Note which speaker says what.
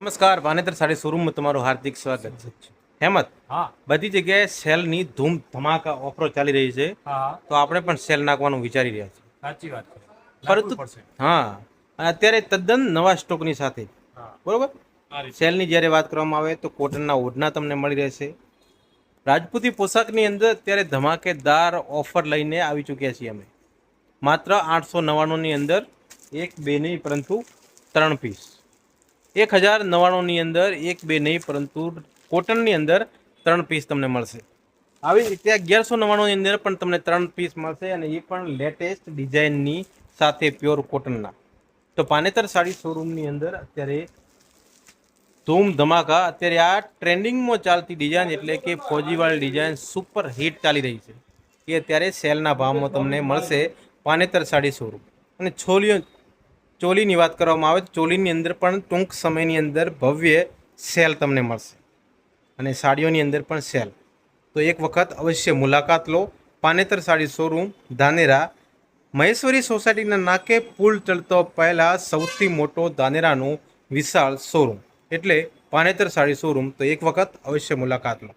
Speaker 1: નમસ્કાર, ભાનેતર સાડી શોરૂમમાં તમારું હાર્દિક સ્વાગત છે. હેમંત,
Speaker 2: હા
Speaker 1: બધી જગ્યાએ સેલની ધૂમ ધમાકા ઓફરો ચાલી રહી છે,
Speaker 2: હા
Speaker 1: તો આપણે પણ સેલ નાખવાનું વિચારી રહ્યા છીએ.
Speaker 2: સાચી વાત છે.
Speaker 1: પરંતુ
Speaker 2: નાખવું પડશે.
Speaker 1: હા, અને અત્યારે તદ્દન નવા સ્ટોકની સાથે,
Speaker 2: હા
Speaker 1: બરોબર.
Speaker 2: આ રીતે
Speaker 1: સેલની જ્યારે વાત કરવામાં આવે તો કોટનના ઓઢણા તમને મળી રહેશે. રાજપૂતી પોશાકની અંદર અત્યારે ધમાકેદાર ઓફર લઈને આવી ચૂક્યા છીએ અમે. માત્ર 899ની અંદર એક બે નહીં પરંતુ 3 પીસ. 1099ની અંદર એક બે નહીં પરંતુ કોટનની અંદર 3 પીસ તમને મળશે. આવી રીતે 1199ની અંદર પણ તમને 3 પીસ મળશે, અને એ પણ લેટેસ્ટ ડિઝાઇનની સાથે પ્યોર કોટનના. તો પાનેતર સાડી શોરૂમની અંદર અત્યારે ધૂમ ધમાકા, અત્યારે આ ટ્રેન્ડિંગમાં ચાલતી ડિઝાઇન એટલે કે ફોજીવાળી ડિઝાઇન સુપર હિટ ચાલી રહી છે, એ અત્યારે સેલના ભાવમાં તમને મળશે પાનેતર સાડી શોરૂમ. અને ચોલીની વાત કરવામાં આવે તો ચોલીની અંદર પણ ટૂંક સમયની અંદર ભવ્ય સેલ તમને મળશે, અને સાડીઓની અંદર પણ સેલ. તો એક વખત અવશ્ય મુલાકાત લો. પાનેતર સાડી શોરૂમ, ધાનેરા, મહેશ્વરી સોસાયટીના નાકે પુલ ચડતો પહેલાં સૌથી મોટો ધાનેરાનું વિશાળ શોરૂમ એટલે પાનેતર સાડી શોરૂમ. તો એક વખત અવશ્ય મુલાકાત લો.